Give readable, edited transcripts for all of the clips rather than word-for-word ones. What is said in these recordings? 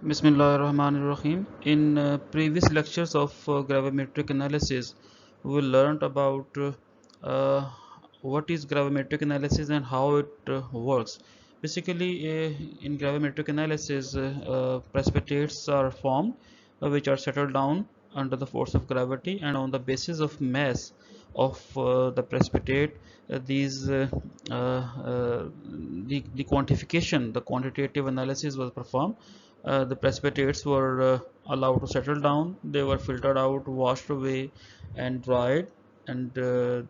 Bismillahirrahmanirrahim. In previous lectures of gravimetric analysis, we learned about what is gravimetric analysis and how it works. Basically, in gravimetric analysis, precipitates are formed which are settled down under the force of gravity, and on the basis of mass of the precipitate, these the quantification, the quantitative analysis was performed. The precipitates were allowed to settle down. They were filtered out, washed away, and dried. And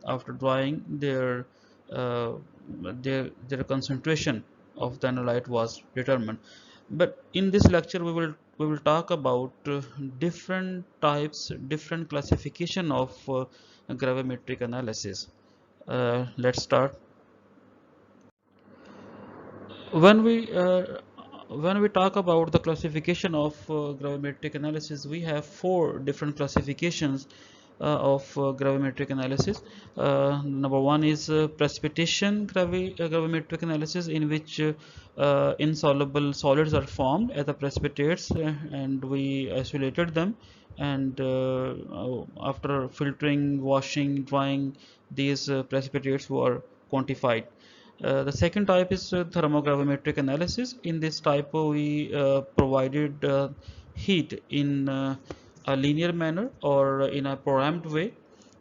after drying, uh, their concentration of the analyte was determined. But in this lecture, we will talk about different types, different classification of gravimetric analysis. Let's start. when we uh, when we talk about the classification of gravimetric analysis, we have four different classifications of gravimetric analysis. Number one is precipitation gravimetric analysis, in which insoluble solids are formed as the precipitates, and we isolated them, and after filtering, washing, drying, these precipitates were quantified. The second type is thermogravimetric analysis. In this type, we provided heat in a linear manner or in a programmed way,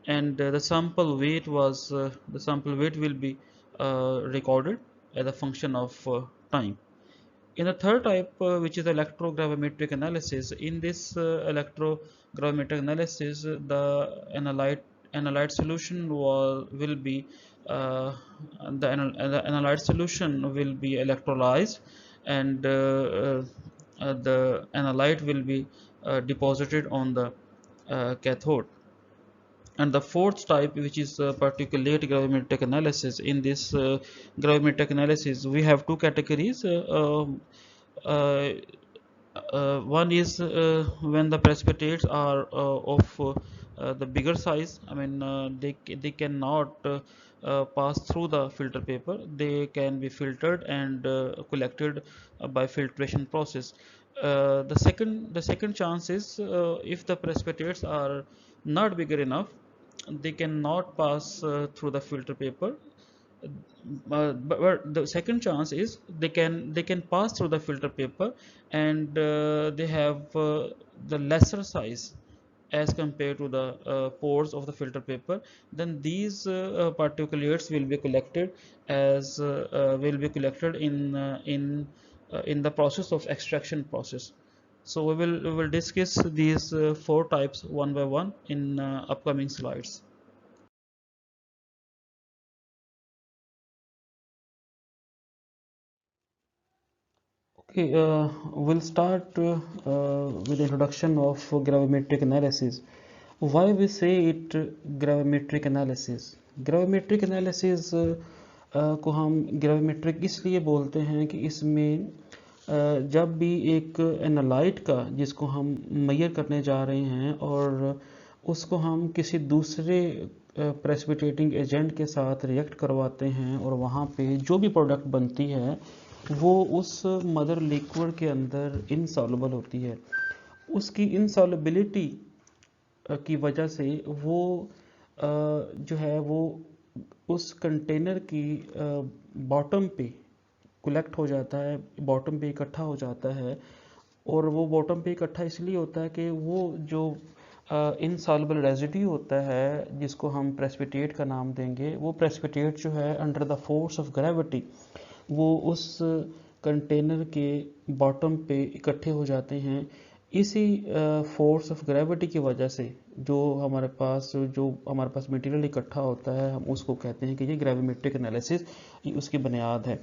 and the sample weight will be recorded as a function of time. In the third type, which is electrogravimetric analysis, in this electrogravimetric analysis, the analyte solution will be uh, the analyte solution will be electrolyzed, and the analyte will be deposited on the cathode. And the fourth type, which is particulate gravimetric analysis, in this gravimetric analysis we have two categories. Uh, One is when the precipitates are of the bigger size. I mean, they cannot pass through the filter paper. They can be filtered and collected by filtration process. The second chance is, if the precipitates are not bigger enough, they cannot pass through the filter paper. But the second chance is they can pass through the filter paper, and they have the lesser size as compared to the pores of the filter paper. Then these particulates will be collected in the process of extraction process. So we will discuss these four types one by one in upcoming slides. Okay, we'll start with the introduction of gravimetric analysis. Why we say it gravimetric analysis? Gravimetric analysis को हम gravimetric इसलिए बोलते हैं कि इसमें जब भी एक एनालाइट का, जिसको हम मेजर करने जा रहे हैं, और उसको हम किसी दूसरे प्रेसिपिटेटिंग एजेंट के साथ रिएक्ट करवाते हैं, और वहाँ पे जो भी प्रोडक्ट बनती है वो उस मदर लिक्विड के अंदर इनसॉल्युबल होती है। उसकी इनसॉल्युबिलिटी की वजह से वो जो है वो उस कंटेनर की बॉटम पे कलेक्ट हो जाता है, बॉटम पे इकट्ठा हो जाता है। और वो बॉटम पे इकट्ठा इसलिए होता है कि वो जो इनसॉल्युबल रेजिड्यू होता है, जिसको हम प्रेसिपिटेट का नाम देंगे, वो प्रेसिपिटेट जो है under the force of gravity वो उस कंटेनर के बॉटम पे इकट्ठे हो जाते हैं। इसी फोर्स ऑफ ग्रेविटी की वजह से जो हमारे पास मटेरियल इकट्ठा होता है, हम उसको कहते हैं कि ये ग्रेविमेट्रिक एनालिसिस, ये उसकी बुनियाद है।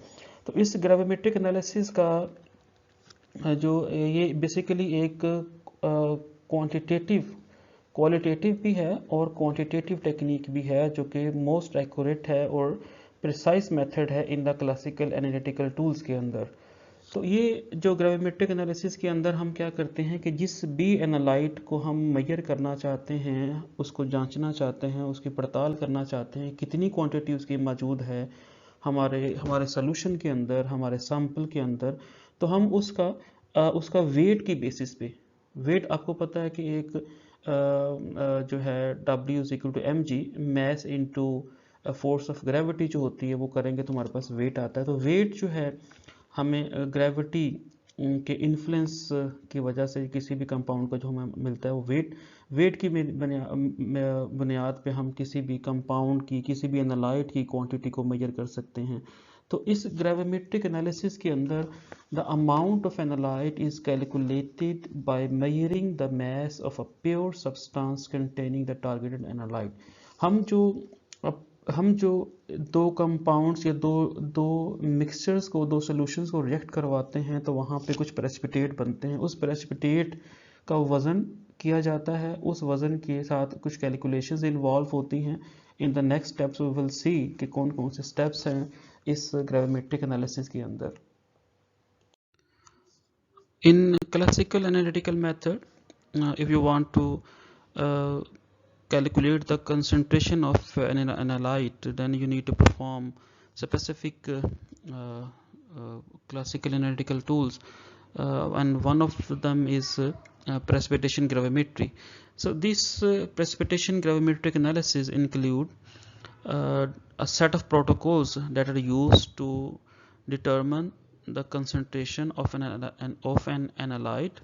तो इस ग्रेविमेट्रिक एनालिसिस का जो ये बेसिकली एक क्वांटिटेटिव क्वालिटेटिव भी है और क्वांटिटेटिव टेक्निक भी है, जो कि मोस्ट एक्यूरेट है और प्रिसाइज मेथड है in the classical analytical tools के अंदर। तो ये जो ग्रेविमेट्रिक एनालिसिस के अंदर हम क्या करते हैं कि जिस भी एनालाइट को हम मेजर करना चाहते हैं, उसको जांचना चाहते हैं, उसकी पड़ताल करना चाहते हैं, कितनी क्वांटिटी उसकी मौजूद है हमारे हमारे सोल्यूशन के अंदर, हमारे सैंपल के अंदर, तो हम उसका उसका वेट की बेसिस पे, वेट आपको पता है कि एक जो है W is equal to m g, mass into force of gravity जो होती है वो करेंगे तो हमारे पास वेट आता है। तो वेट जो है हमें ग्रेविटी के इन्फ्लुएंस की वजह से किसी भी कंपाउंड का जो हमें मिलता है वो वेट की बुनियाद पे हम किसी भी कंपाउंड की, किसी भी एनालाइट की क्वांटिटी को मेजर कर सकते हैं। तो इस ग्रेविमेट्रिक एनालिसिस के अंदर the amount of analyte is calculated by measuring the mass of a pure substance containing the targeted analyte. हम जो हम जो दो कंपाउंड्स या दो दो मिक्सचर्स को, दो सॉल्यूशंस को रिएक्ट करवाते हैं तो वहाँ पे कुछ प्रेसिपिटेट बनते हैं। उस प्रेसिपिटेट का वज़न किया जाता है, उस वज़न के साथ कुछ कैलकुलेशंस इन्वॉल्व होती हैं। In the next steps we will see कि कौन कौन से स्टेप्स हैं इस ग्रेविमेट्रिक एनालिसिस के अंदर। In classical analytical method, if you want to uh, calculate the concentration of an analyte, then you need to perform specific classical analytical tools, and one of them is precipitation gravimetry. So this precipitation gravimetric analysis include a set of protocols that are used to determine the concentration of an analyte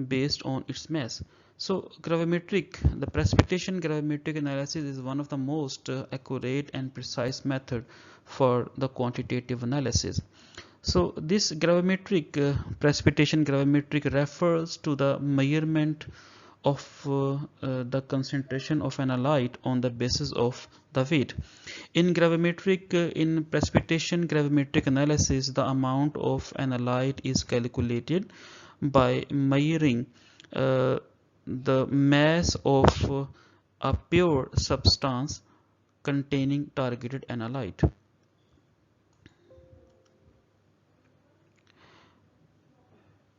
based on its mass. So the precipitation gravimetric analysis is one of the most accurate and precise method for the quantitative analysis. So this precipitation gravimetric refers to the measurement of the concentration of an analyte on the basis of the weight. In precipitation gravimetric analysis, the amount of an analyte is calculated by measuring the mass of a pure substance containing targeted analyte.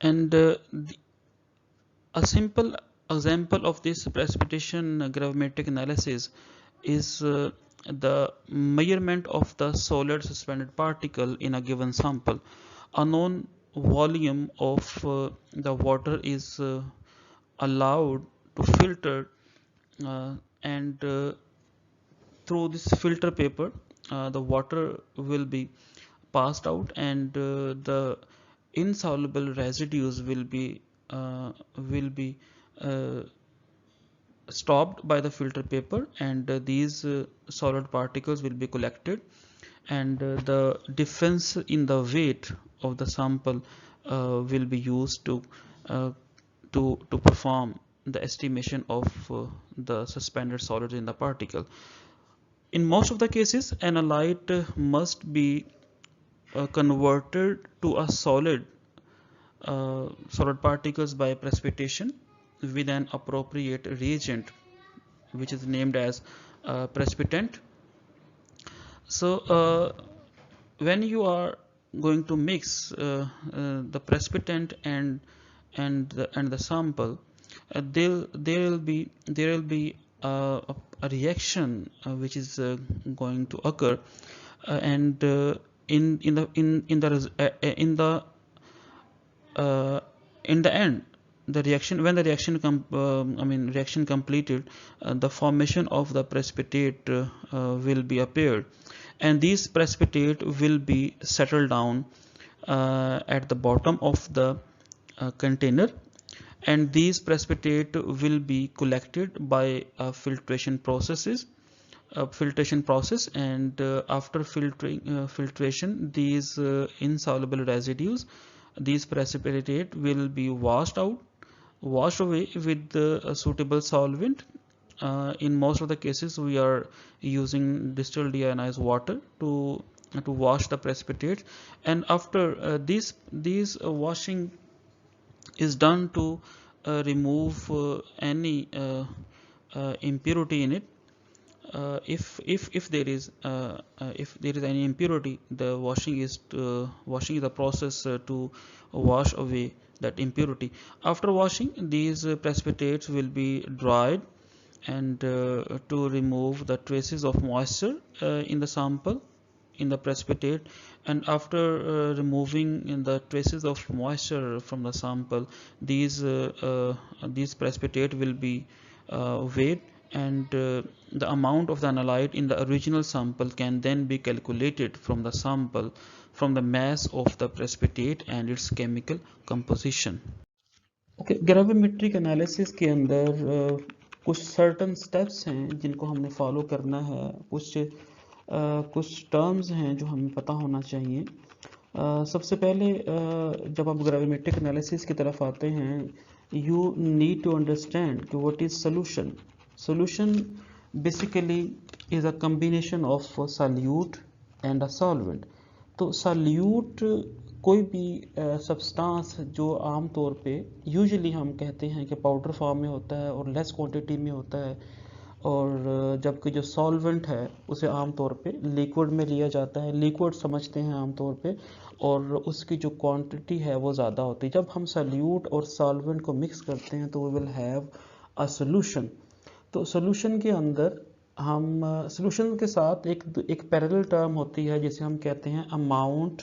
And a simple example of this precipitation gravimetric analysis is the measurement of the solid suspended particle in a given sample. A known volume of the water is allowed to filter, and through this filter paper the water will be passed out, and the insoluble residues will be uh, stopped by the filter paper, and these solid particles will be collected, and the difference in the weight of the sample will be used uh, to perform the estimation of the suspended solids in the particle. In most of the cases, analyte must be converted to a solid particles by precipitation with an appropriate reagent, which is named as precipitant. So when you are going to mix the precipitant and the sample, there will be a reaction which is going to occur, and uh, in the end, the reaction when the reaction reaction completed, the formation of the precipitate will be appeared, and these precipitate will be settled down at the bottom of the container, and these precipitate will be collected by filtration process, and after filtration, these insoluble residues, these precipitate will be washed away with the suitable solvent. In most of the cases we are using distilled deionized water to wash the precipitates, and after these washing is done to remove any impurity in it. If there is any impurity, the washing is the process to wash away that impurity. After washing, these precipitates will be dried, and to remove the traces of moisture in the sample, in the precipitate, and after removing the traces of moisture from the sample, these precipitate will be weighed, and the amount of the analyte in the original sample can then be calculated from the sample, from the mass of the precipitate and its chemical composition. Okay, gravimetric analysis के अंदर कुछ certain steps हैं जिनको हमने follow करना है, कुछ terms हैं जो हमें पता होना चाहिए। सबसे पहले जब आप ग्रेविमेट्रिक एनालिसिस की तरफ आते हैं, यू नीड टू अंडरस्टैंड कि what is solution. Solution basically is a combination of solute and a solvent. तो सॉल्यूट कोई भी सब्सटेंस जो आम तौर पे यूजुअली हम कहते हैं कि पाउडर फॉर्म में होता है और लेस क्वांटिटी में होता है, और जबकि जो सॉल्वेंट है उसे आम तौर पे लिक्विड में लिया जाता है, लिक्विड समझते हैं आम तौर पे, और उसकी जो क्वांटिटी है वो ज़्यादा होती है। जब हम सॉल्यूट और सॉल्वेंट को मिक्स करते हैं तो we will have a solution. तो सोल्यूशन के अंदर हम सोल्यूशन के साथ एक पैरेलल टर्म होती है जिसे हम कहते हैं अमाउंट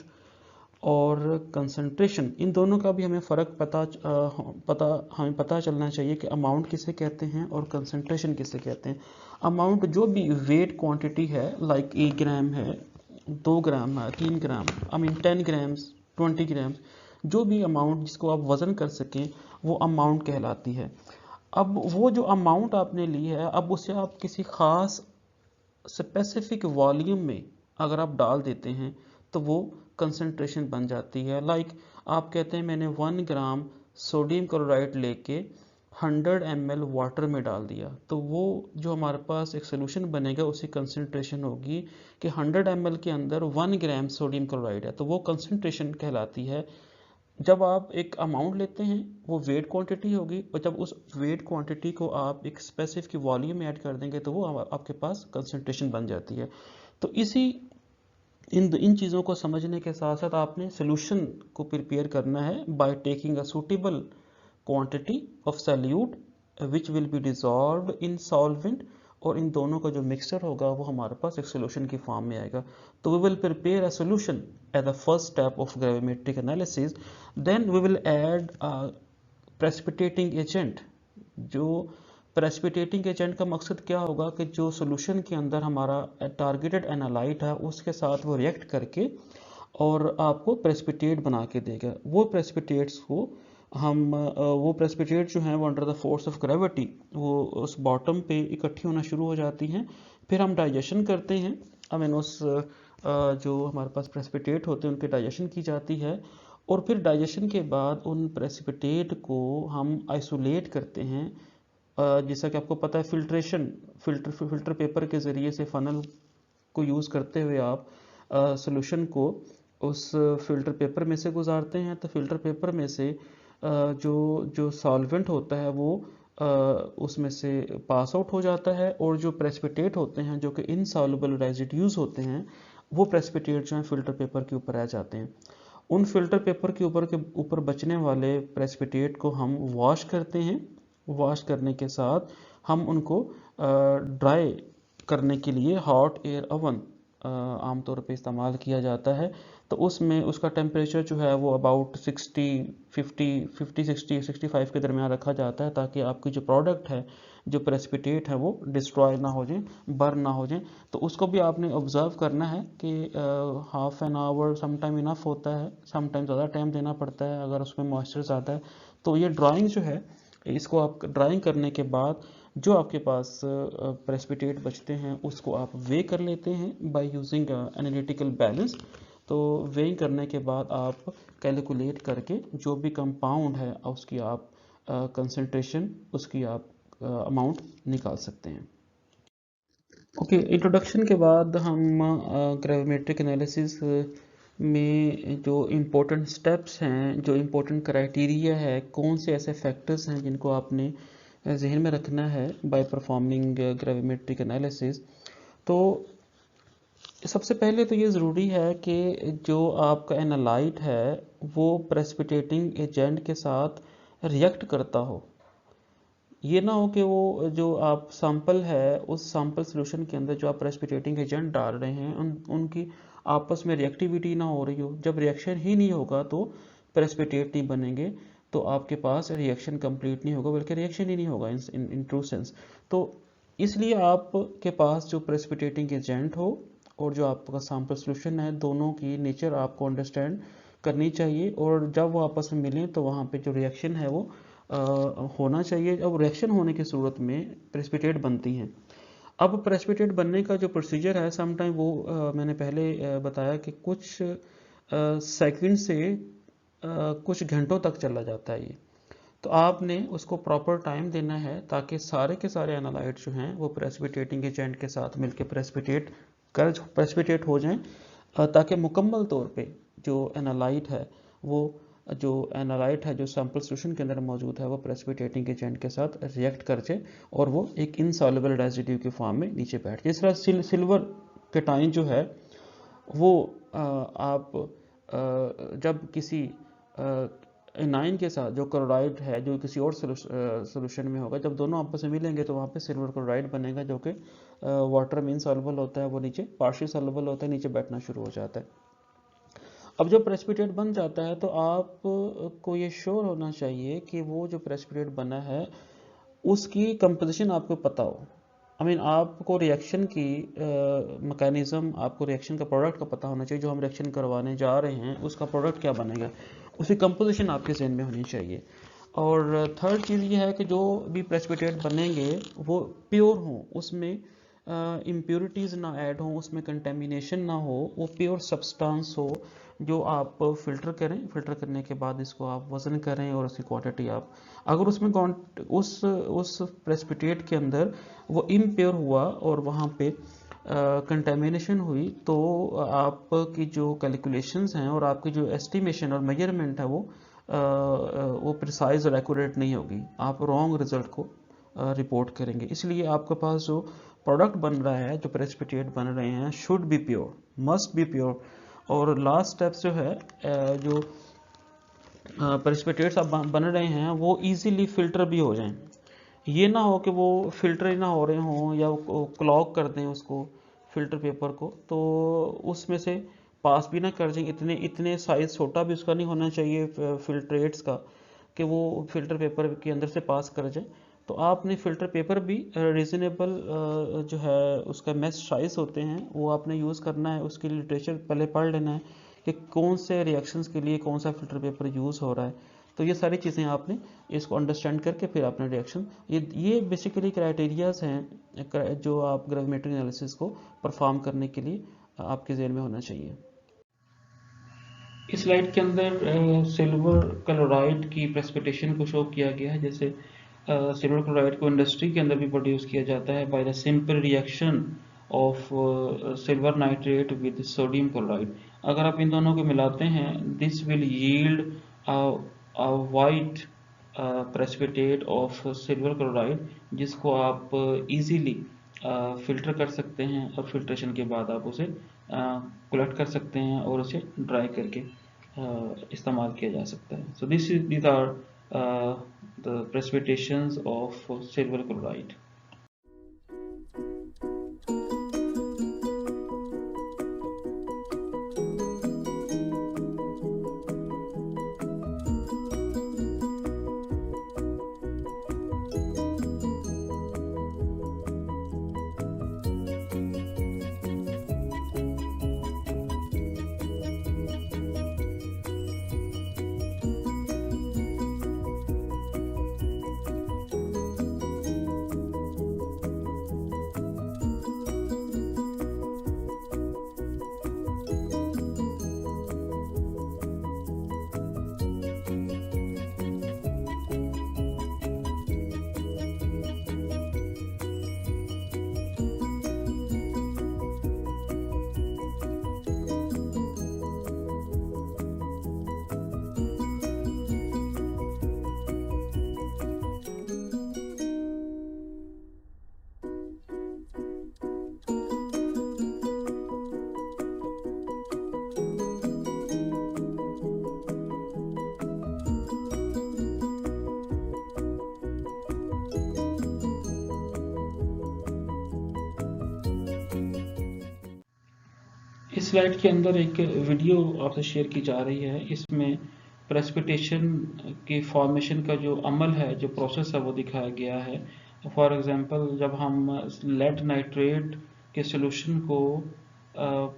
और कंसंट्रेशन। इन दोनों का भी हमें फ़र्क हमें पता चलना चाहिए कि अमाउंट किसे कहते हैं और कंसंट्रेशन किसे कहते हैं। अमाउंट जो भी वेट क्वांटिटी है, लाइक 1 ग्राम है, 2 ग्राम है, 3 ग्राम, 10 ग्राम्स, 20 ग्राम्स, जो भी अमाउंट जिसको आप वज़न कर सकें वो अमाउंट कहलाती है। अब वो जो अमाउंट आपने ली है, अब उसे आप किसी ख़ास स्पेसिफिक वॉल्यूम में अगर आप डाल देते हैं तो वो कंसंट्रेशन बन जाती है। लाइक आप कहते हैं मैंने 1 ग्राम सोडियम क्लोराइड लेके 100 ml वाटर में डाल दिया, तो वो जो हमारे पास एक सोल्यूशन बनेगा उसी कंसंट्रेशन होगी कि 100 ml के अंदर 1 ग्राम सोडियम क्लोराइड है, तो वो कंसंट्रेशन कहलाती है। जब आप एक अमाउंट लेते हैं वो वेट क्वांटिटी होगी, और जब उस वेट क्वांटिटी को आप एक स्पेसिफिक वॉल्यूम में ऐड कर देंगे तो वो आपके पास कंसंट्रेशन बन जाती है। तो इन चीज़ों को समझने के साथ साथ आपने सोल्यूशन को प्रिपेयर करना है by taking a suitable quantity of solute which will be dissolved in solvent, और इन दोनों का जो मिक्सचर होगा वो हमारे पास एक सोल्यूशन की फॉर्म में आएगा। तो we will prepare a solution at the first step of gravimetric analysis, then we will add precipitating agent. जो प्रेसिपिटेटिंग एजेंट का मकसद क्या होगा कि जो सोल्यूशन के अंदर हमारा टारगेटेड एनालाइट है उसके साथ वो रिएक्ट करके और आपको प्रेसिपिटेट बना के देगा। वो प्रेसिपिटेट्स को वो प्रेसिपिटेट जो हैं वो under the force of gravity वो उस बॉटम पे इकट्ठी होना शुरू हो जाती हैं। फिर हम डाइजेशन करते हैं, उस जो हमारे पास प्रेसिपिटेट होते हैं उनके डाइजेशन की जाती है, और फिर डाइजेशन के बाद उन प्रेसिपिटेट को हम आइसोलेट करते हैं। जैसा कि आपको पता है फिल्टर पेपर के ज़रिए से फनल को यूज़ करते हुए आप सॉल्यूशन को उस फिल्टर पेपर में से गुजारते हैं। तो फिल्टर पेपर में से जो सॉल्वेंट होता है वो उसमें से पास आउट हो जाता है, और जो प्रेसिपिटेट होते हैं जो कि इनसॉल्युबल रेजिड्यूज होते हैं वो प्रेसिपिटेट जो हैं फिल्टर पेपर के ऊपर आ जाते हैं। उन फिल्टर पेपर के ऊपर बचने वाले प्रेसिपिटेट को हम वॉश करते हैं। वॉश करने के साथ हम उनको ड्राई करने के लिए हॉट एयर ओवन आमतौर पे इस्तेमाल किया जाता है। तो उसमें उसका टेम्परेचर जो है वो अबाउट 65 के दरमियान रखा जाता है, ताकि आपकी जो प्रोडक्ट है, जो प्रेसिपिटेट है, वो डिस्ट्रॉय ना हो जाए, बर्न ना हो जाए। तो उसको भी आपने ऑब्जर्व करना है कि half an hour sometime enough होता है, समटाइम ज़्यादा टाइम देना पड़ता है अगर उसमें मॉइस्चर ज़्यादा है। तो ये ड्राइंग जो है, इसको आप ड्राइंग करने के बाद जो आपके पास प्रेसिपिटेट बचते हैं उसको आप वे कर लेते हैं बाय यूजिंग एनालिटिकल बैलेंस। तो वेइंग करने के बाद आप कैलकुलेट करके जो भी कंपाउंड है उसकी आप कंसंट्रेशन, उसकी आप अमाउंट निकाल सकते हैं। ओके, इंट्रोडक्शन के बाद हम ग्रेविमेट्रिक एनालिसिस में जो इम्पोर्टेंट स्टेप्स हैं, जो इम्पोर्टेंट क्राइटेरिया है, कौन से ऐसे फैक्टर्स हैं जिनको आपने जहन में रखना है बाय परफॉर्मिंग ग्रेविमेट्रिक एनालिसिस। तो सबसे पहले तो ये ज़रूरी है कि जो आपका एनालाइट है वो प्रेसिपिटेटिंग एजेंट के साथ रिएक्ट करता हो। ये ना हो कि वो जो आप सैंपल है उस सैंपल सॉल्यूशन के अंदर जो आप प्रेसिपिटेटिंग एजेंट डाल रहे हैं उनकी आपस में रिएक्टिविटी ना हो रही हो। जब रिएक्शन ही नहीं होगा तो प्रेसिपिटेट नहीं बनेंगे, तो आपके पास रिएक्शन कंप्लीट नहीं होगा, बल्कि रिएक्शन ही नहीं होगा इन ट्रू सेंस। तो इसलिए आपके पास जो प्रेसिपिटेटिंग एजेंट हो और जो आपका सैंपल सॉल्यूशन है, दोनों की नेचर आपको अंडरस्टैंड करनी चाहिए, और जब वो आपस में मिलें तो वहाँ पे जो रिएक्शन है वो होना चाहिए। अब रिएक्शन होने की सूरत में प्रेसिपिटेट बनती हैं। अब प्रेसिपिटेट बनने का जो प्रोसीजर है, समटाइम वो मैंने पहले बताया कि कुछ सेकंड से कुछ घंटों तक चला जाता है ये। तो आपने उसको प्रॉपर टाइम देना है ताकि सारे के सारे एनालाइट जो हैं वो प्रेसिपिटेटिंग एजेंट के साथ मिलकर प्रेसिपिटेट हो जाएं, ताकि मुकम्मल तौर पे जो एनालाइट है जो सैंपल सॉल्यूशन के अंदर मौजूद है वो प्रेसिपिटेटिंग एजेंट के साथ रिएक्ट कर जाए और वो एक इनसॉल्युबल रेजिड्यू के फॉर्म में नीचे बैठ जाए। जिस तरह सिल्वर केटाइन जो है वो आप जब किसी एनाइन के साथ जो क्लोराइड है जो किसी और सोल्यूशन में होगा, जब दोनों आपस में मिलेंगे तो वहाँ पे सिल्वर क्लोराइड बनेगा, जो कि वाटर में इनसॉल्युबल होता है, वो नीचे पार्शियल सॉल्युबल होता है, नीचे बैठना शुरू हो जाता है। अब जब प्रेसिपिटेट बन जाता है तो आपको ये श्योर होना चाहिए कि वो जो प्रेसिपिटेट बना है उसकी कंपोजिशन आपको पता हो। आपको रिएक्शन की मैकेनिज्म, आपको रिएक्शन का प्रोडक्ट का पता होना चाहिए। जो हम रिएक्शन करवाने जा रहे हैं उसका प्रोडक्ट क्या बनेगा, उसकी कंपोजिशन आपके ज़हन में होनी चाहिए। और थर्ड चीज़ ये है कि जो भी प्रेसिपिटेट बनेंगे वो प्योर हों, उसमें इम्प्योरिटीज़ ना ऐड हों, उसमें कंटेमिनेशन ना हो, वो प्योर सब्सटेंस हो जो आप फ़िल्टर करें। फ़िल्टर करने के बाद इसको आप वज़न करें और उसकी क्वांटिटी आप, अगर उसमें उस प्रेसिपिटेट के अंदर वो इम्प्योर हुआ और वहाँ पे कंटेमिनेशन हुई तो आपकी जो कैलकुलेशंस हैं और आपकी जो एस्टिमेशन और मेजरमेंट है वो प्रिसाइज और एक्यूरेट नहीं होगी, आप रॉन्ग रिजल्ट को रिपोर्ट करेंगे। इसलिए आपके पास जो प्रोडक्ट बन रहा है, जो प्रेसिपिटेट बन रहे हैं, should be pure, must be pure. और लास्ट स्टेप्स जो है जो प्रेसिपिटेट्स आप बन रहे हैं वो इजीली फिल्टर भी हो जाएं। ये ना हो कि वो फिल्टर ही ना हो रहे हों या क्लॉग कर दें उसको फिल्टर पेपर को, तो उसमें से पास भी ना कर जाएं। इतने साइज़ छोटा भी उसका नहीं होना चाहिए फिल्ट्रेट्स का कि वो फिल्टर पेपर के अंदर से पास कर जाए। तो आपने फ़िल्टर पेपर भी रीज़नेबल जो है उसका मेश साइज़ होते हैं वो आपने यूज़ करना है। उसके लिटरेचर पहले पढ़ लेना है कि कौन से रिएक्शंस के लिए कौन सा फ़िल्टर पेपर यूज़ हो रहा है। तो ये सारी चीज़ें आपने इसको अंडरस्टैंड करके फिर आपने रिएक्शन, ये बेसिकली क्राइटेरियाज हैं जो आप ग्रेविमेट्रिक एनालिसिस को परफॉर्म करने के लिए आपके ज़हन में होना चाहिए। इस स्लाइड के अंदर सिल्वर क्लोराइड की प्रेसिपिटेशन को शो किया गया है। जैसे सिल्वर क्लोराइड को इंडस्ट्री के अंदर भी प्रोड्यूस किया जाता है by the simple reaction of silver nitrate with sodium chloride. अगर आप इन दोनों को मिलाते हैं, this will yield a white precipitate of silver chloride, जिसको आप इजीली फिल्टर कर सकते हैं और फिल्ट्रेशन के बाद आप उसे कलेक्ट कर सकते हैं और उसे ड्राई करके इस्तेमाल किया जा सकता है। सो these are the precipitations of silver chloride. इस स्लाइड के अंदर एक वीडियो आपसे शेयर की जा रही है। इसमें प्रेसिपिटेशन की फॉर्मेशन का जो अमल है, जो प्रोसेस है, वो दिखाया गया है। फॉर एग्जांपल, जब हम लेड नाइट्रेट के सोल्यूशन को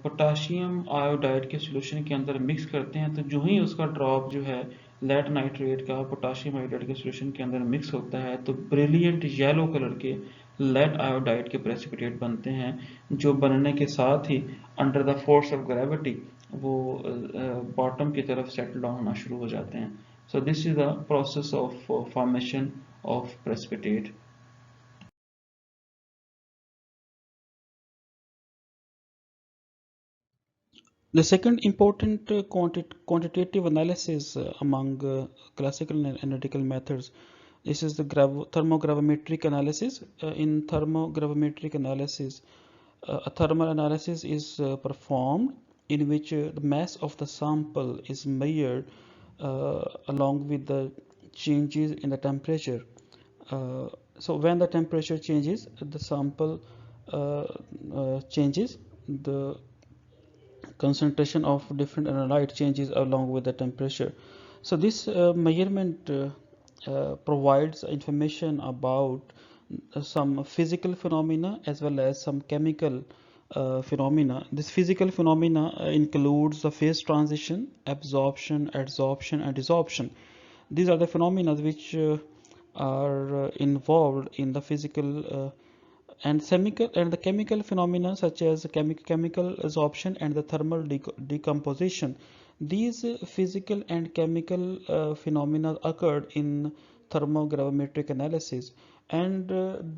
पोटाशियम आयोडाइड के सोल्यूशन के अंदर मिक्स करते हैं, तो जो ही उसका ड्रॉप जो है लेड नाइट्रेट का पोटाशियम आयोडाइड के सोल्यूशन के अंदर मिक्स होता है, तो ब्रिलियंट येलो कलर के लेड आयोडाइड के प्रेसिपिटेट बनते हैं, जो बनने के साथ ही under the force of gravity वो बॉटम की तरफ सेटल डाउन होना शुरू हो जाते हैं। So this is the process of formation of precipitate. The second important quantitative analysis among classical and analytical methods, this is the thermogravimetric analysis. In thermogravimetric analysis, a thermal analysis is performed in which the mass of the sample is measured along with the changes in the temperature. So when the temperature changes, the sample changes, the concentration of different analyte changes along with the temperature. So this measurement provides information about some physical phenomena as well as some chemical phenomena. This physical phenomena includes the phase transition, absorption, adsorption, and desorption. These are the phenomena which are involved in the physical and the chemical phenomena such as chemical absorption and the thermal decomposition. These physical and chemical phenomena occurred in thermogravimetric analysis, and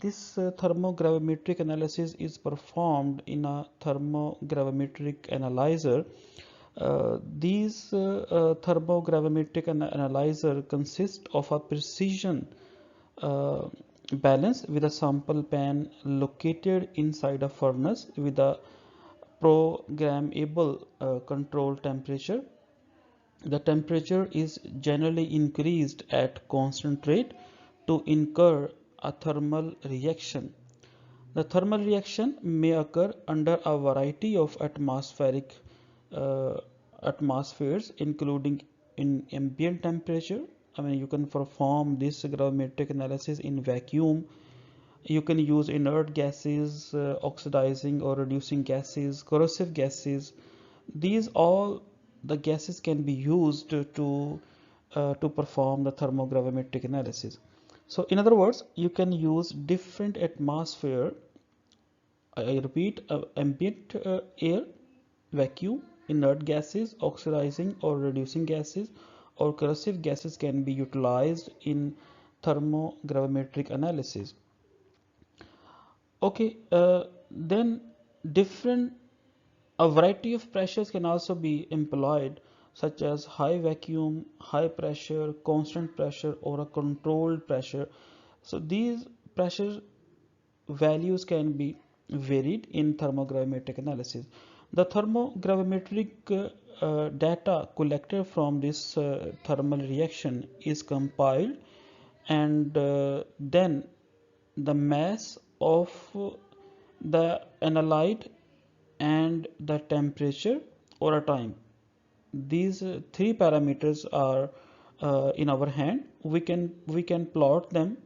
this thermogravimetric analysis is performed in a thermogravimetric analyzer. These thermogravimetric analyzer consist of a precision uh, balance with a sample pan located inside a furnace with a programmable control temperature. The temperature is generally increased at constant rate to incur a thermal reaction. The thermal reaction may occur under a variety of atmospheric uh, atmospheres, including in ambient temperature. I mean, you can perform this gravimetric analysis in vacuum. You can use inert gases, oxidizing or reducing gases, corrosive gases. These all the gases can be used to perform the thermogravimetric analysis. So, in other words, you can use different atmosphere. I repeat, ambient air, vacuum, inert gases, oxidizing or reducing gases, or corrosive gases can be utilized in thermogravimetric analysis. Okay, then different a variety of pressures can also be employed, such as high vacuum, high pressure, constant pressure, or a controlled pressure. So these pressure values can be varied in thermogravimetric analysis. The thermogravimetric data collected from this thermal reaction is compiled, and then the mass of the analyte and the temperature or a time. These three parameters are in our hand. We can plot them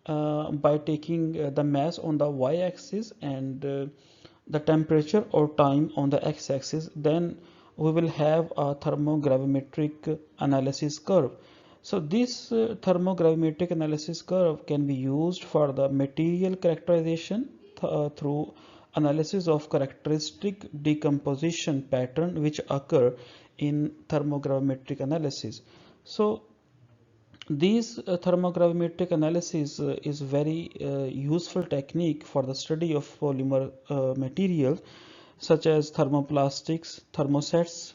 by taking the mass on the y-axis and the temperature or time on the x-axis. Then we will have a thermogravimetric analysis curve. So this thermogravimetric analysis curve can be used for the material characterization through analysis of characteristic decomposition pattern which occur in thermogravimetric analysis. So these thermogravimetric analysis is very useful technique for the study of polymer materials such as thermoplastics, thermosets,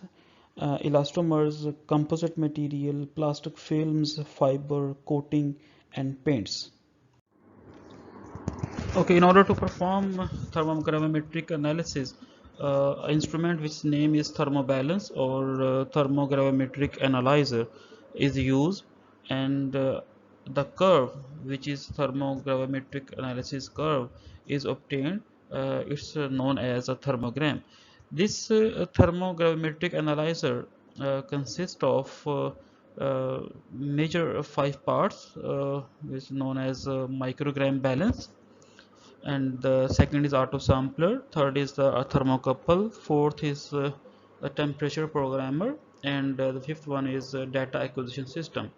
elastomers, composite material, plastic films, fiber, coating, and paints. Okay, in order to perform thermogravimetric analysis, an instrument which name is thermobalance or thermogravimetric analyzer is used, and the curve, which is thermogravimetric analysis curve, is obtained. It's known as a thermogram. This thermogravimetric analyzer consists of major five parts, which is known as microgram balance, and the second is auto sampler, third is the thermocouple, fourth is a temperature programmer, and the fifth one is data acquisition system.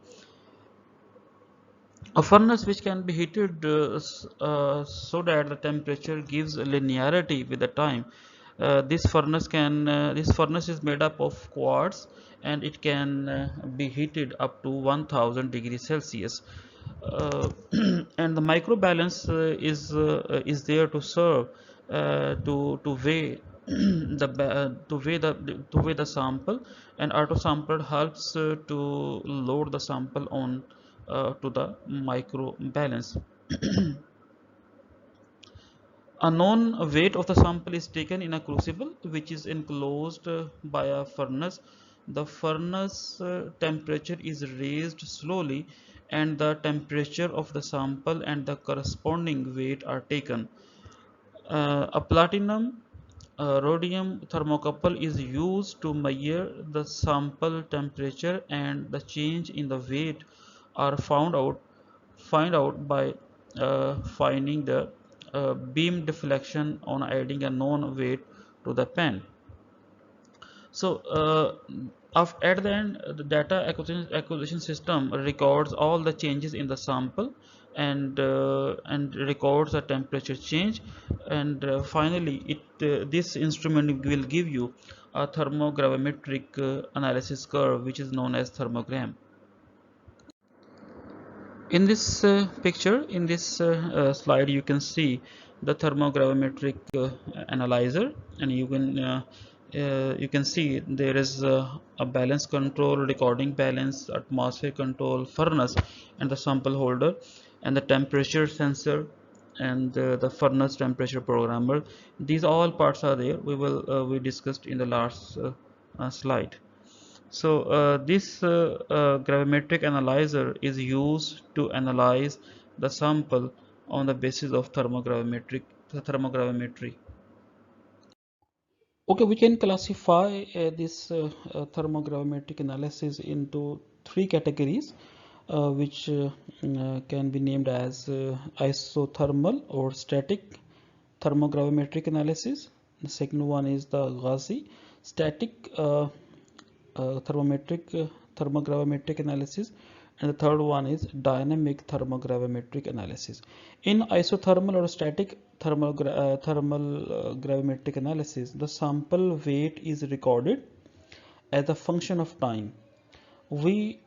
A furnace which can be heated so that the temperature gives linearity with the time. This furnace is made up of quartz, and it can be heated up to 1000 degrees Celsius. Uh, and the microbalance is there to serve to weigh to weigh the sample, and auto sampler helps to load the sample on to the micro balance. A known weight of the sample is taken in a crucible which is enclosed by a furnace. The furnace temperature is raised slowly, and the temperature of the sample and the corresponding weight are taken. A platinum rhodium thermocouple is used to measure the sample temperature, and the change in the weight are find out by finding the beam deflection on adding a known weight to the pen. So at the end, the data acquisition system records all the changes in the sample, and records the temperature change, and finally this instrument will give you a thermogravimetric analysis curve, which is known as thermogram. In this picture, in this slide, you can see the thermogravimetric analyzer, and you can see there is a balance control, recording balance, atmosphere control, furnace, and the sample holder, and the temperature sensor, and the furnace temperature programmer. These all parts are there. We discussed in the last slide. So this gravimetric analyzer is used to analyze the sample on the basis of thermogravimetry. Okay, we can classify this thermogravimetric analysis into three categories, which can be named as isothermal or static thermogravimetric analysis. The second one is the Gaussian static thermogravimetric analysis, and the third one is dynamic thermogravimetric analysis. In isothermal or static thermal gravimetric analysis, the sample weight is recorded as a function of time. We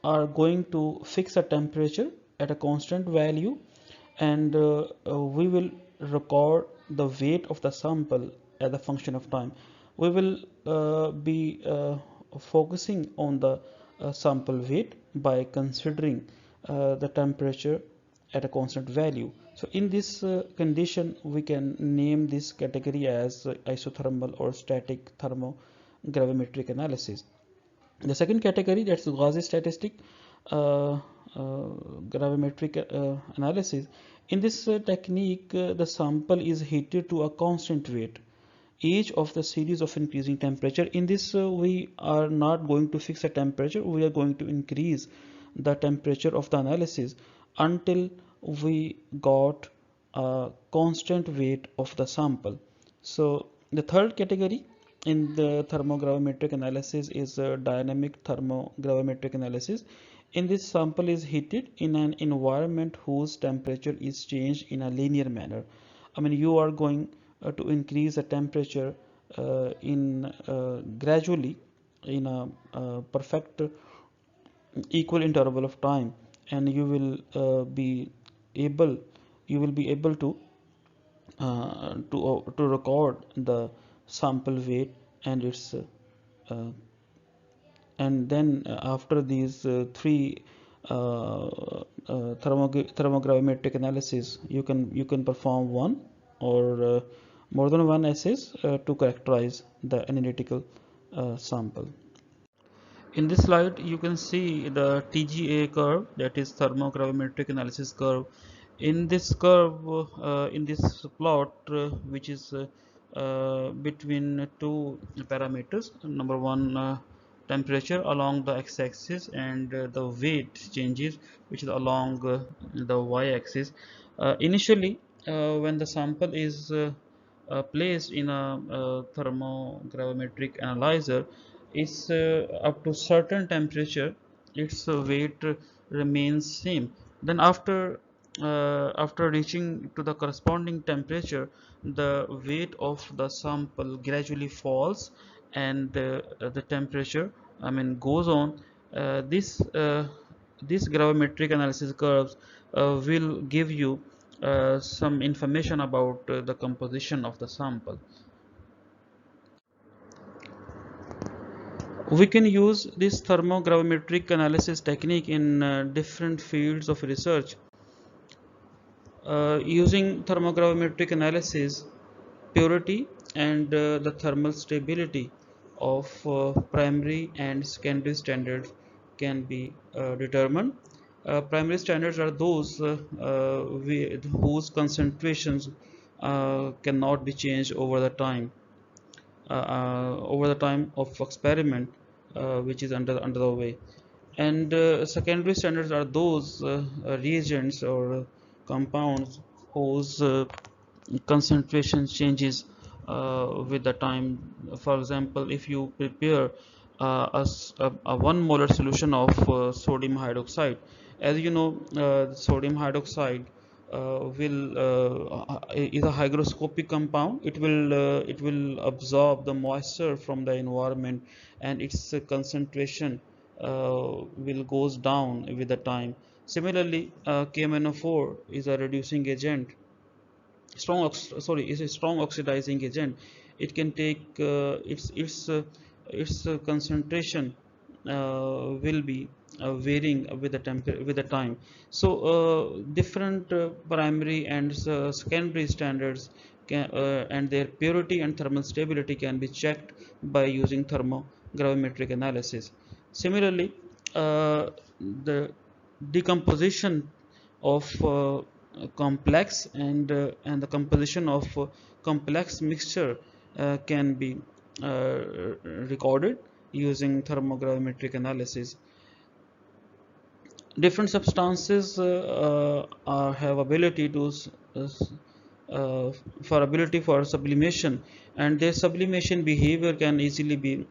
are going to fix a temperature at a constant value, and we will record the weight of the sample as a function of time. We will be focusing on the sample weight by considering the temperature at a constant value. So in this condition, we can name this category as isothermal or static thermogravimetric analysis. The second category, that's Gaussian statistic uh, gravimetric analysis. In this technique, the sample is heated to a constant weight each of the series of increasing temperature. In this we are not going to fix a temperature, we are going to increase the temperature of the analysis until we got a constant weight of the sample. So the third category in the thermogravimetric analysis is dynamic thermogravimetric analysis. In this, sample is heated in an environment whose temperature is changed in a linear manner. I mean, you are going to increase the temperature in gradually in a perfect equal interval of time, and you will be able to record the sample weight and its and then after these three thermogravimetric analysis, you can perform one or more than one assays to characterize the analytical sample. In this slide, you can see the TGA curve, that is thermogravimetric analysis curve. In this curve, in this plot, which is between two parameters. Number one, temperature along the x-axis, and the weight changes, which is along the y-axis. Initially, when the sample is placed in a thermogravimetric analyzer, it's up to certain temperature, its weight remains same. Then after reaching to the corresponding temperature, the weight of the sample gradually falls, and the temperature, I mean, goes on. This gravimetric analysis curves will give you some information about the composition of the sample. We can use this thermogravimetric analysis technique in different fields of research. Using thermogravimetric analysis, purity and the thermal stability of primary and secondary standards can be determined. Primary standards are those whose concentrations cannot be changed over the time of experiment, which is under the way. And secondary standards are those reagents or compounds whose concentration changes with the time. For example, if you prepare a 1 molar solution of sodium hydroxide, as you know, sodium hydroxide will is a hygroscopic compound. It will absorb the moisture from the environment, and its concentration will goes down with the time. Similarly, KMnO4 is a reducing agent, is a strong oxidizing agent. It can take its concentration will be varying with the time. So different primary and secondary standards and their purity and thermal stability can be checked by using thermogravimetric analysis. Similarly, the decomposition of complex and the composition of complex mixture can be recorded using thermogravimetric analysis. Different substances have ability to for ability for sublimation, and their sublimation behavior can easily be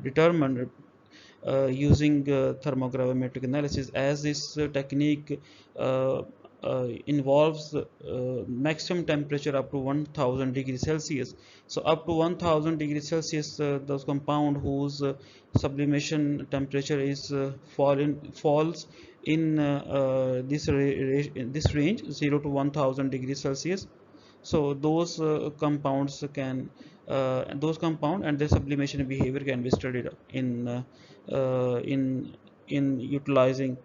determined using thermogravimetric analysis, as this technique involves maximum temperature up to 1000 degrees Celsius. So up to 1000 degrees Celsius, those compound whose sublimation temperature is falls in this range 0 to 1000 degrees Celsius. So those compound and their sublimation behavior can be studied uh, in utilizing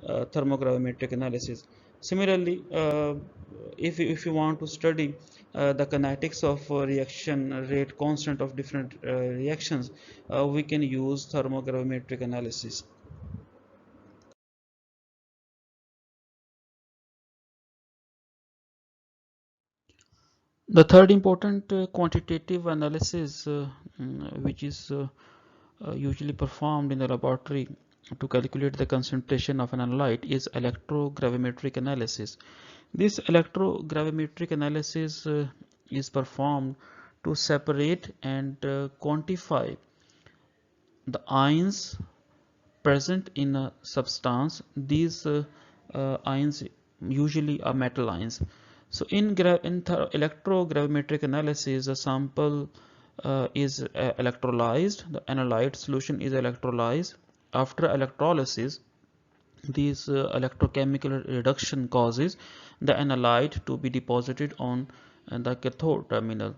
thermogravimetric analysis. Similarly, if you want to study the kinetics of reaction rate constant of different reactions, we can use thermogravimetric analysis. The third important quantitative analysis, which is usually performed in the laboratory to calculate the concentration of an analyte, is electrogravimetric analysis. This electrogravimetric analysis is performed to separate and quantify the ions present in a substance. These ions usually are metal ions. So in electrogravimetric analysis, the sample is electrolyzed. The analyte solution is electrolyzed. After electrolysis, these electrochemical reduction causes the analyte to be deposited on the cathode terminal,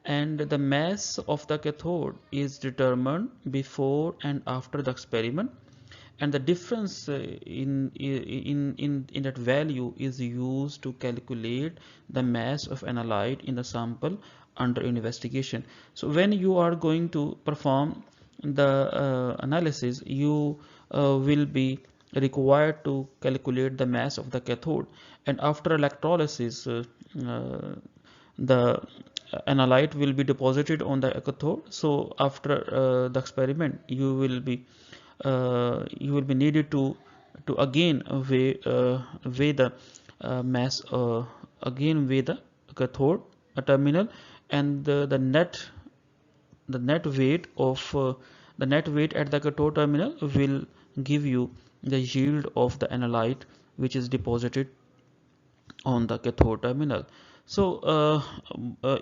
and the mass of the cathode is determined before and after the experiment, and the difference in that value is used to calculate the mass of analyte in the sample under investigation. So when you are going to perform the analysis, you will be required to calculate the mass of the cathode, and after electrolysis, the analyte will be deposited on the cathode. So after the experiment, you will be needed to again weigh the mass, again weigh the cathode terminal, and the net weight of the net weight at the cathode terminal will give you the yield of the analyte which is deposited on the cathode terminal. So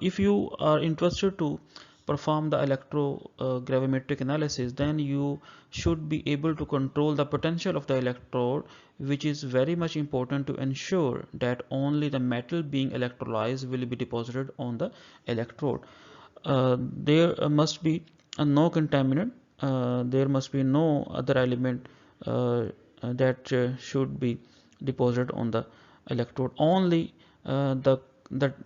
if you are interested to perform the electrogravimetric analysis, then you should be able to control the potential of the electrode, which is very much important to ensure that only the metal being electrolyzed will be deposited on the electrode. There must be no contaminant, there must be no other element that should be deposited on the electrode. Only the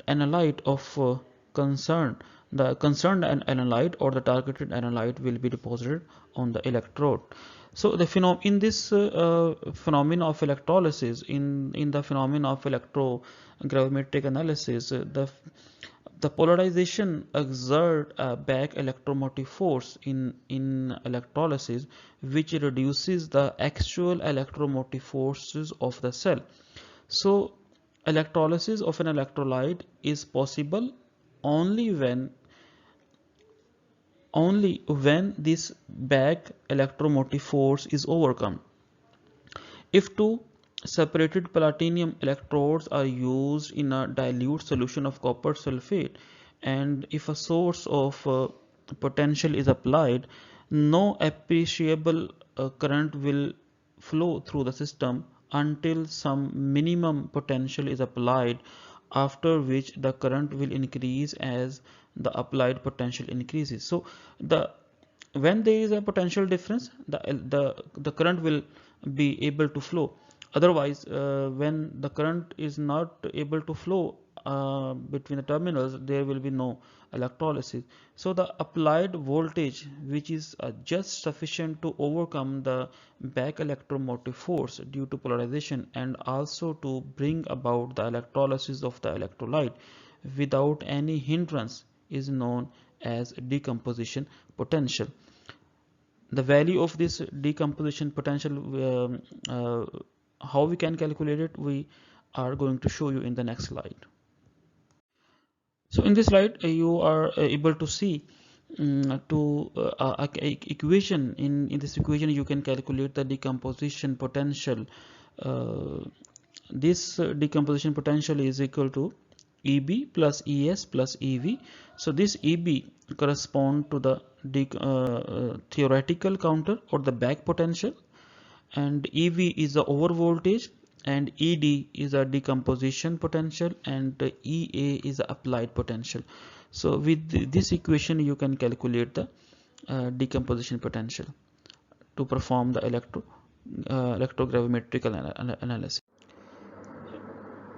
analyte of concern, the concerned analyte or the targeted analyte will be deposited on the electrode. So the in this phenomena of electrolysis, in the phenomena of electrogravimetric analysis, the polarization exert a back electromotive force in electrolysis, which reduces the actual electromotive forces of the cell. So electrolysis of an electrolyte is possible only when this back electromotive force is overcome. If two separated platinum electrodes are used in a dilute solution of copper sulfate, and if a source of potential is applied, no appreciable current will flow through the system until some minimum potential is applied, after which the current will increase as the applied potential increases. So the when there is a potential difference, the current will be able to flow. Otherwise, when the current is not able to flow between the terminals, there will be no electrolysis. So the applied voltage, which is just sufficient to overcome the back electromotive force due to polarization, and also to bring about the electrolysis of the electrolyte without any hindrance, is known as decomposition potential. The value of this decomposition potential, how we can calculate it, we are going to show you in the next slide. So in this slide, you are able to see equation. In this equation, you can calculate the decomposition potential. This decomposition potential is equal to EB plus ES plus EV. So this EB correspond to the theoretical counter or the back potential, and EV is the over voltage, and ED is a decomposition potential, and EA is the applied potential. So with this equation, you can calculate the decomposition potential to perform the electrogravimetric analysis.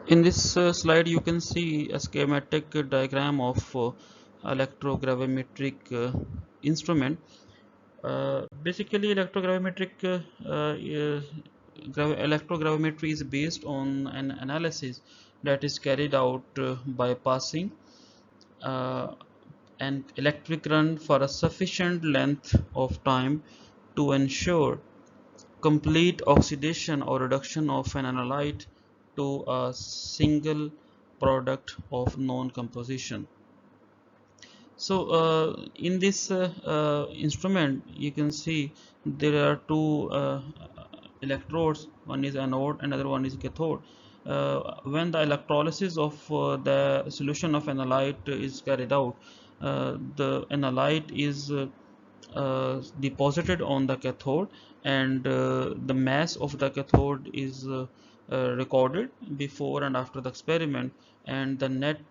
In this slide, you can see a schematic diagram of electrogravimetric instrument. Basically, electrogravimetry is based on an analysis that is carried out by passing an electric current for a sufficient length of time to ensure complete oxidation or reduction of an analyte to a single product of known composition. So in this instrument, you can see there are two electrodes. One is anode, another one is cathode. When the electrolysis of the solution of analyte is carried out, the analyte is deposited on the cathode, and the mass of the cathode is recorded before and after the experiment, and the net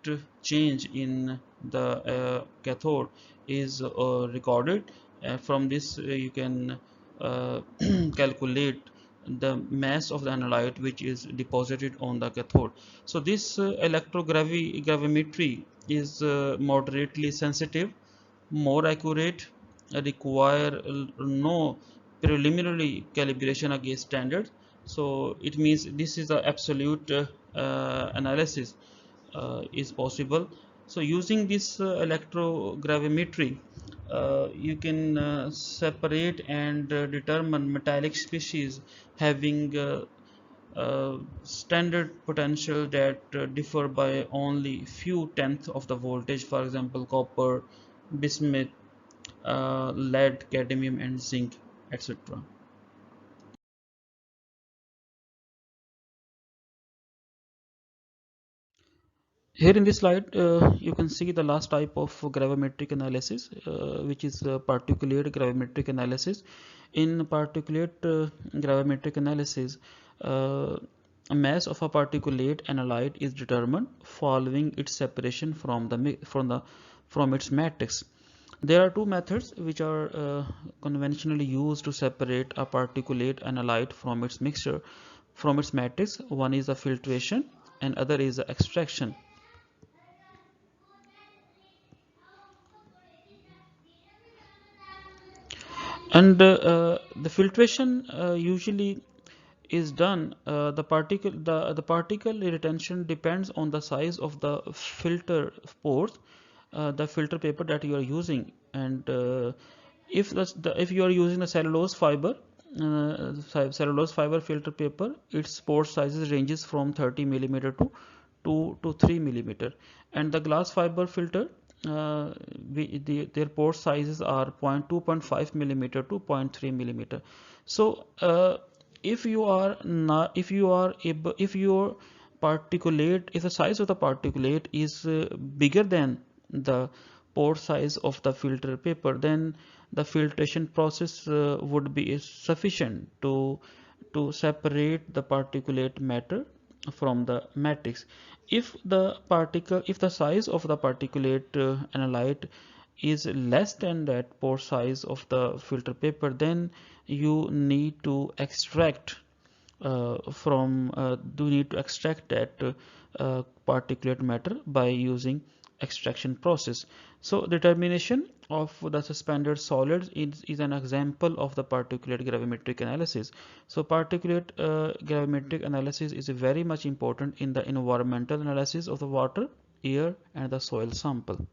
change in the cathode is recorded. From this, you can calculate the mass of the analyte which is deposited on the cathode. So this electrogravimetry is moderately sensitive, more accurate, require no preliminary calibration against standards. So it means this is the absolute analysis is possible, So using this electrogravimetry, you can separate and determine metallic species having standard potential that differ by only few tenths of the voltage. For example, copper, bismuth, lead, cadmium, and zinc, etc. Here in this slide, you can see the last type of gravimetric analysis, which is particulate gravimetric analysis. In particulate gravimetric analysis, uh, a mass of a particulate analyte is determined following its separation from its matrix. There are two methods which are conventionally used to separate a particulate analyte from its mixture, from its matrix. One is the filtration, and other is the extraction. And the filtration usually is done, the particle retention depends on the size of the filter pores, the filter paper that you are using. And if you are using the cellulose fiber filter paper, its pore sizes ranges from 30 millimeter to 2 to 3 millimeter, and the glass fiber filter, their pore sizes are 0.2.5 millimeter to 0.3 millimeter. So if you are not if you are able if your particulate if the size of the particulate is bigger than the pore size of the filter paper, then the filtration process would be sufficient to separate the particulate matter from the matrix. If the size of the particulate analyte is less than that pore size of the filter paper, then you need to extract do need to extract that particulate matter by using extraction process. So determination of the suspended solids is an example of the particulate gravimetric analysis. So particulate gravimetric analysis is very much important in the environmental analysis of the water, air, and the soil sample.